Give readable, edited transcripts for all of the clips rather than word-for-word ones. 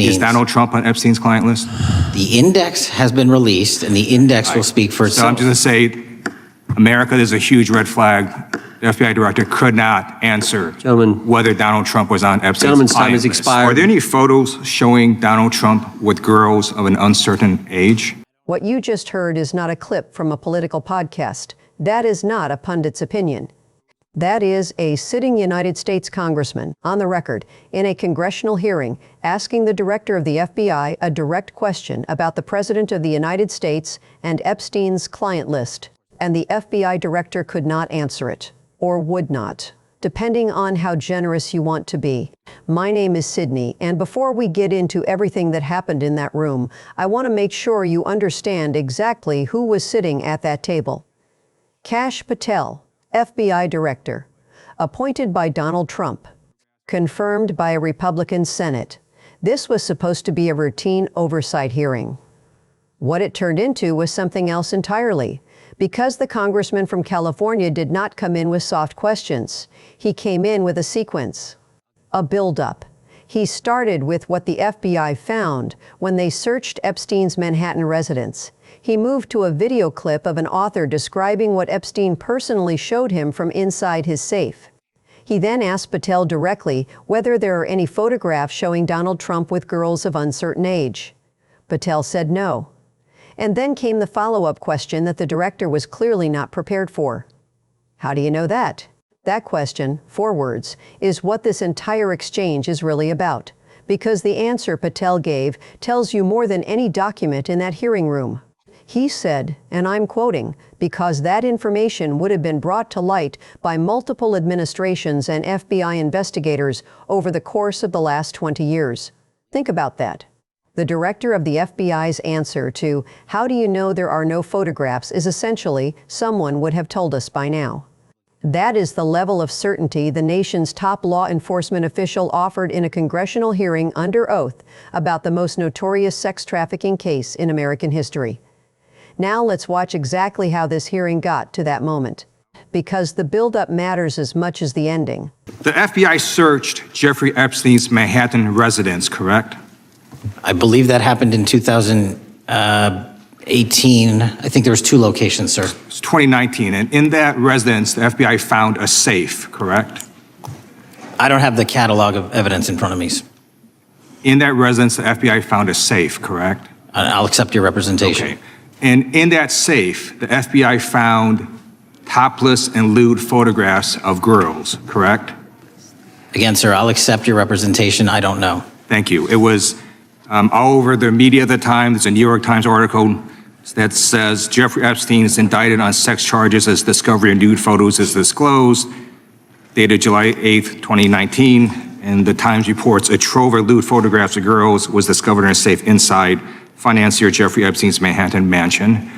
Is Donald Trump on Epstein's client list? The index has been released, and the index will speak for itself. So I'm just going to say, America, there's a huge red flag. The FBI director could not answer whether Donald Trump was on Epstein's Gentleman's client time has list. expired. Are there any photos showing Donald Trump with girls of an uncertain age? What you just heard is not a clip from a political podcast. That is not a pundit's opinion. That is a sitting United States congressman on the record in a congressional hearing asking the director of the FBI a direct question about the President of the United States and Epstein's client list. And the FBI director could not answer it, or would not, depending on how generous you want to be. My name is Sydney, and before we get into everything that happened in that room, I want to make sure you understand exactly who was sitting at that table. Kash Patel, FBI Director, appointed by Donald Trump, confirmed by a Republican Senate. This was supposed to be a routine oversight hearing. What it turned into was something else entirely, because the congressman from California did not come in with soft questions. He came in with a sequence, a buildup. He started with what the FBI found when they searched Epstein's Manhattan residence. He moved to a video clip of an author describing what Epstein personally showed him from inside his safe. He then asked Patel directly whether there are any photographs showing Donald Trump with girls of uncertain age. Patel said no. And then came the follow-up question that the director was clearly not prepared for. How do you know that? That question, 4 words, is what this entire exchange is really about, because the answer Patel gave tells you more than any document in that hearing room. He said, and I'm quoting, because that information would have been brought to light by multiple administrations and FBI investigators over the course of the last 20 years. Think about that. The director of the FBI's answer to, how do you know there are no photographs, is essentially, someone would have told us by now. That is the level of certainty the nation's top law enforcement official offered in a congressional hearing under oath about the most notorious sex trafficking case in American history. Now let's watch exactly how this hearing got to that moment, because the buildup matters as much as the ending. The FBI searched Jeffrey Epstein's Manhattan residence, correct? I believe that happened in 2018. I think there was 2 locations, sir. It's 2019, and in that residence, the FBI found a safe, correct? I don't have the catalog of evidence in front of me. In that residence, the FBI found a safe, correct? I'll accept your representation. Okay. And in that safe, the FBI found topless and lewd photographs of girls, correct? Again, sir, I'll accept your representation. I don't know. Thank you. It was all over the media at the time. There's a New York Times article that says Jeffrey Epstein is indicted on sex charges as discovery of nude photos is disclosed, dated July 8th, 2019. And the Times reports a trove of lewd photographs of girls was discovered in a safe inside financier Jeffrey Epstein's Manhattan mansion.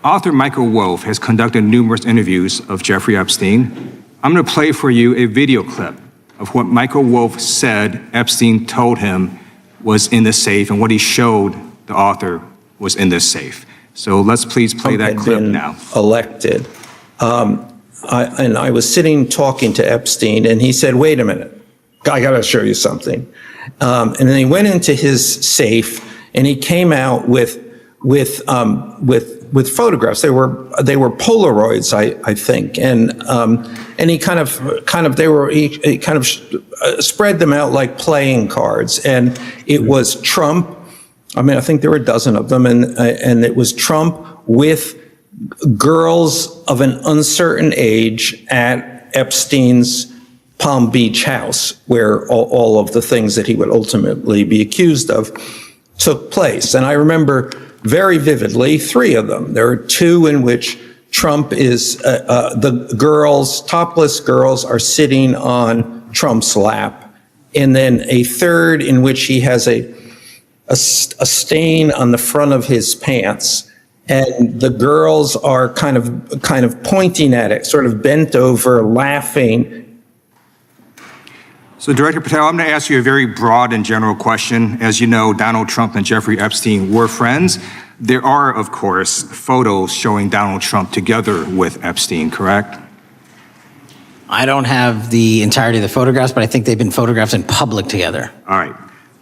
Author Michael Wolff has conducted numerous interviews of Jeffrey Epstein. I'm going to play for you a video clip of what Michael Wolff said Epstein told him was in the safe and what he showed the author was in this safe. So let's please play that clip now. Elected. And I was sitting talking to Epstein, and he said, wait a minute, I got to show you something. And then he went into his safe, and he came out with photographs. They were Polaroids, I think, and he kind of spread them out like playing cards, and it was Trump. I mean, I think there were a dozen of them, and it was Trump with girls of an uncertain age at Epstein's Palm Beach house, where all of the things that he would ultimately be accused of took place. And I remember very vividly 3 of them. There are 2 in which Trump is, the girls, topless girls, are sitting on Trump's lap. And then a 3rd in which he has a stain on the front of his pants, and the girls are kind of pointing at it, sort of bent over, laughing. So, Director Patel, I'm going to ask you a very broad and general question. As you know, Donald Trump and Jeffrey Epstein were friends. There are, of course, photos showing Donald Trump together with Epstein, correct? I don't have the entirety of the photographs, but I think they've been photographs in public together. All right.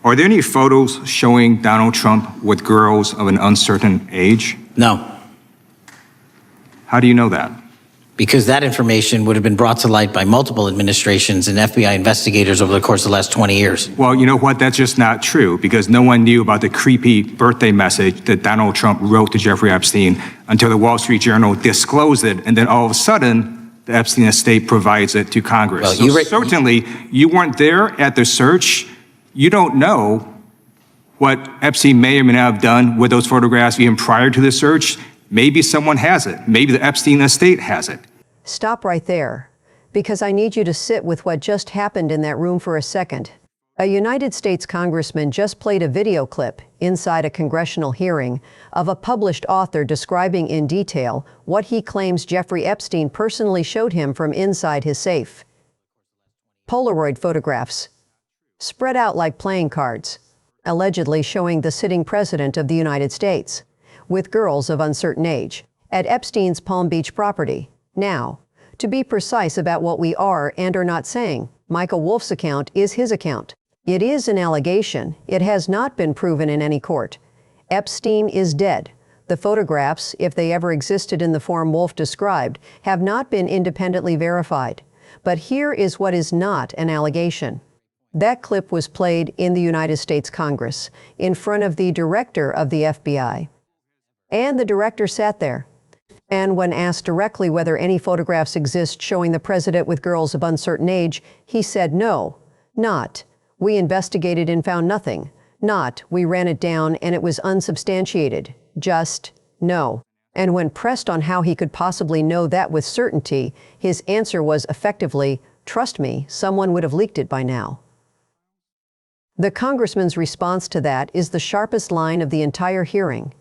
Are there any photos showing Donald Trump with girls of an uncertain age? No, How do you know that? because that information would have been brought to light by multiple administrations and FBI investigators over the course of the last 20 years. Well, you know what? That's just not true, because no one knew about the creepy birthday message that Donald Trump wrote to Jeffrey Epstein until the Wall Street Journal disclosed it, and then all of a sudden, the Epstein estate provides it to Congress. Well, So certainly, you weren't there at the search. You don't know what Epstein may or may not have done with those photographs even prior to the search. Maybe someone has it. Maybe the Epstein estate has it. Stop right there, because I need you to sit with what just happened in that room for a second. A United States congressman just played a video clip inside a congressional hearing of a published author describing in detail what he claims Jeffrey Epstein personally showed him from inside his safe. Polaroid photographs, spread out like playing cards, allegedly showing the sitting president of the United States with girls of uncertain age at Epstein's Palm Beach property. Now, to be precise about what we are and are not saying, Michael Wolff's account is his account. It is an allegation. It has not been proven in any court. Epstein is dead. The photographs, if they ever existed in the form Wolff described, have not been independently verified. But here is what is not an allegation. That clip was played in the United States Congress in front of the director of the FBI. And the director sat there. And when asked directly whether any photographs exist showing the president with girls of uncertain age, he said no, not, we investigated and found nothing, not, we ran it down and it was unsubstantiated, just no. And when pressed on how he could possibly know that with certainty, his answer was effectively, trust me, someone would have leaked it by now. The congressman's response to that is the sharpest line of the entire hearing.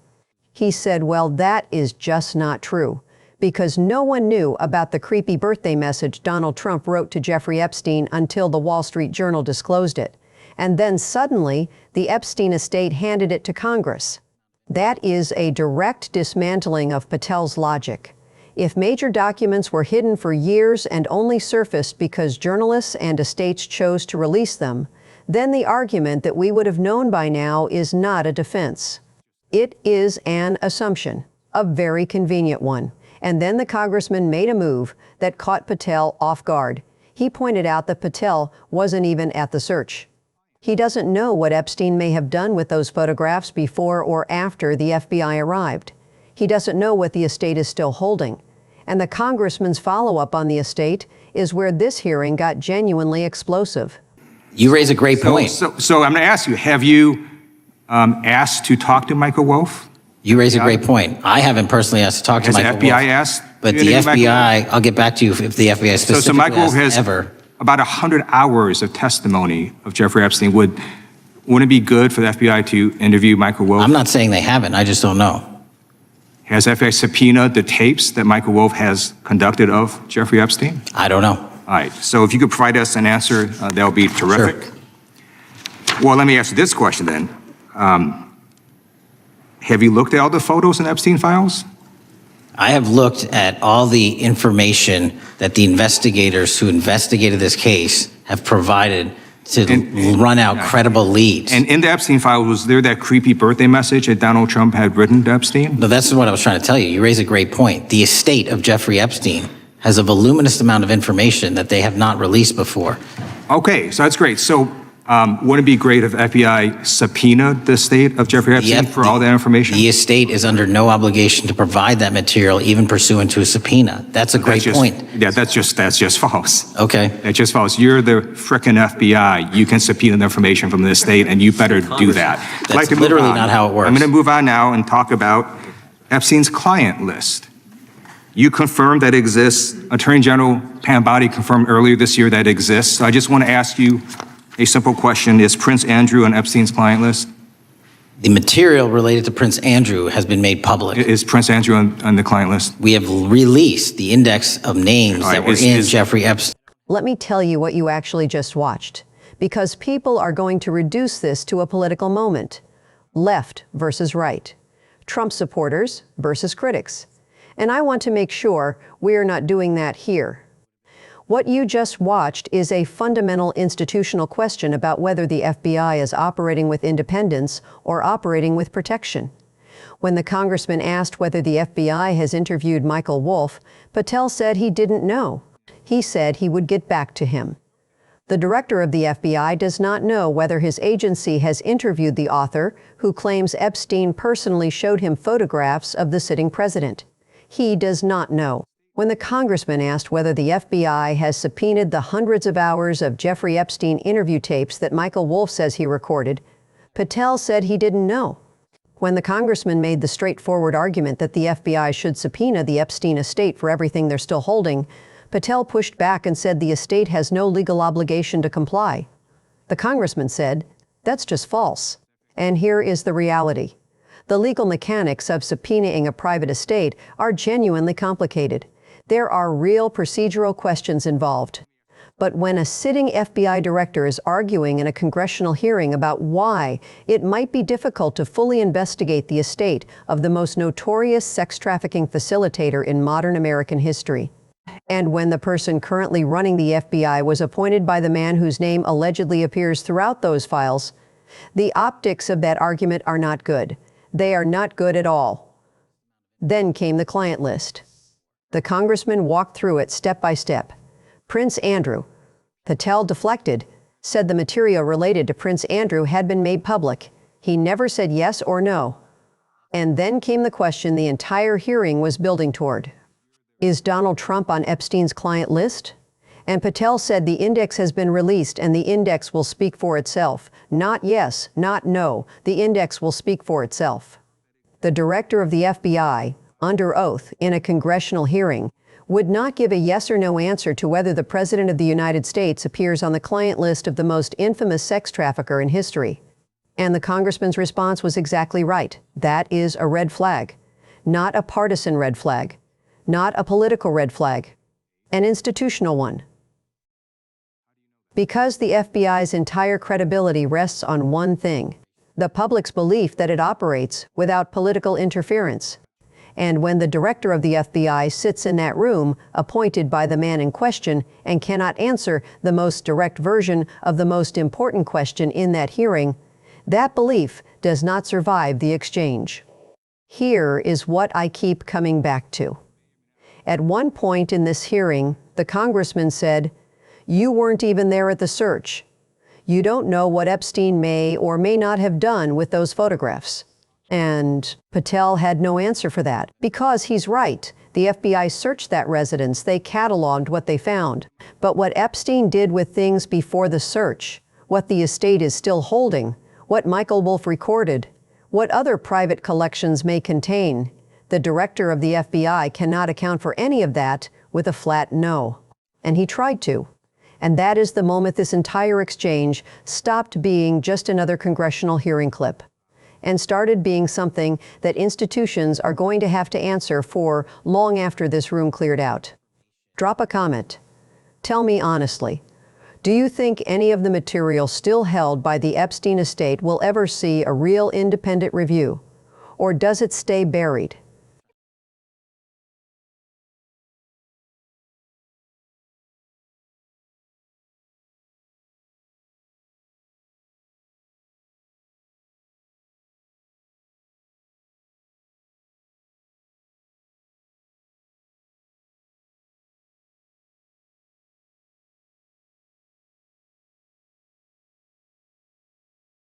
He said, well, that is just not true, because no one knew about the creepy birthday message Donald Trump wrote to Jeffrey Epstein until the Wall Street Journal disclosed it. And then suddenly, the Epstein estate handed it to Congress. That is a direct dismantling of Patel's logic. If major documents were hidden for years and only surfaced because journalists and estates chose to release them, then the argument that we would have known by now is not a defense. It is an assumption, a very convenient one. And then the congressman made a move that caught Patel off guard. He pointed out that Patel wasn't even at the search. He doesn't know what Epstein may have done with those photographs before or after the FBI arrived. He doesn't know what the estate is still holding. And the congressman's follow-up on the estate is where this hearing got genuinely explosive. You raise a great point. So I'm going to ask you, have you asked to talk to Michael Wolff? You raise a great point. I haven't personally asked to talk to Has the Michael FBI Wolff, ask? but the FBI, I'll get back to you if the FBI So specifically Michael Wolff asked has ever. about 100 hours of testimony of Jeffrey Epstein. Wouldn't it be good for the FBI to interview Michael Wolff? I'm not saying they haven't, I just don't know. Has FBI subpoenaed the tapes that Michael Wolff has conducted of Jeffrey Epstein? I don't know. All right, so if you could provide us an answer, that would be terrific. Well, let me ask you this question then. Have you looked at all the photos in Epstein files? I have looked at all the information that the investigators who investigated this case have provided to run out credible leads. And in the Epstein file, was there that creepy birthday message that Donald Trump had written to Epstein? No, that's what I was trying to tell you. You raise a great point. The estate of Jeffrey Epstein has a voluminous amount of information that they have not released before. Okay, so that's great. So wouldn't it be great if FBI subpoenaed the estate of Jeffrey Epstein for all that information? The estate is under no obligation to provide that material, even pursuant to a subpoena. That's a great point. Yeah, that's just false. Okay. That's just false. You're the frickin' FBI. You can subpoena the information from the estate, and you better do that. I'd like to move literally on. not how it works. I'm going to move on now and talk about Epstein's client list. You confirmed that it exists. Attorney General Pam Bondi confirmed earlier this year that it exists. So I just want to ask you a simple question. Is Prince Andrew on Epstein's client list? The material related to Prince Andrew has been made public. Is Prince Andrew on the client list? We have released the index of names that were in Jeffrey Epstein. Let me tell you what you actually just watched, because people are going to reduce this to a political moment. Left versus right. Trump supporters versus critics. And I want to make sure we are not doing that here. What you just watched is a fundamental institutional question about whether the FBI is operating with independence or operating with protection. When the congressman asked whether the FBI has interviewed Michael Wolff, Patel said he didn't know. He said he would get back to him. The director of the FBI does not know whether his agency has interviewed the author, who claims Epstein personally showed him photographs of the sitting president. He does not know. When the congressman asked whether the FBI has subpoenaed the hundreds of hours of Jeffrey Epstein interview tapes that Michael Wolff says he recorded, Patel said he didn't know. When the congressman made the straightforward argument that the FBI should subpoena the Epstein estate for everything they're still holding, Patel pushed back and said the estate has no legal obligation to comply. The congressman said, "That's just false." And here is the reality. The legal mechanics of subpoenaing a private estate are genuinely complicated. There are real procedural questions involved. But when a sitting FBI director is arguing in a congressional hearing about why it might be difficult to fully investigate the estate of the most notorious sex trafficking facilitator in modern American history, and when the person currently running the FBI was appointed by the man whose name allegedly appears throughout those files, the optics of that argument are not good. They are not good at all. Then came the client list. The congressman walked through it step by step. Prince Andrew. Patel deflected, said the material related to Prince Andrew had been made public. He never said yes or no. And then came the question the entire hearing was building toward. Is Donald Trump on Epstein's client list? And Patel said the index has been released and the index will speak for itself. Not yes, not no. The index will speak for itself. The director of the FBI, under oath in a congressional hearing, would not give a yes or no answer to whether the President of the United States appears on the client list of the most infamous sex trafficker in history. And the congressman's response was exactly right. That is a red flag. Not a partisan red flag. Not a political red flag. An institutional one. Because the FBI's entire credibility rests on one thing: the public's belief that it operates without political interference. And when the director of the FBI sits in that room, appointed by the man in question, and cannot answer the most direct version of the most important question in that hearing, that belief does not survive the exchange. Here is what I keep coming back to. At one point in this hearing, the congressman said, "You weren't even there at the search. You don't know what Epstein may or may not have done with those photographs." And Patel had no answer for that, because he's right. The FBI searched that residence. They cataloged what they found. But what Epstein did with things before the search, what the estate is still holding, what Michael Wolff recorded, what other private collections may contain, the director of the FBI cannot account for any of that with a flat no. And he tried to. And that is the moment this entire exchange stopped being just another congressional hearing clip and started being something that institutions are going to have to answer for long after this room cleared out. Drop a comment. Tell me honestly, do you think any of the material still held by the Epstein estate will ever see a real independent review? Or does it stay buried?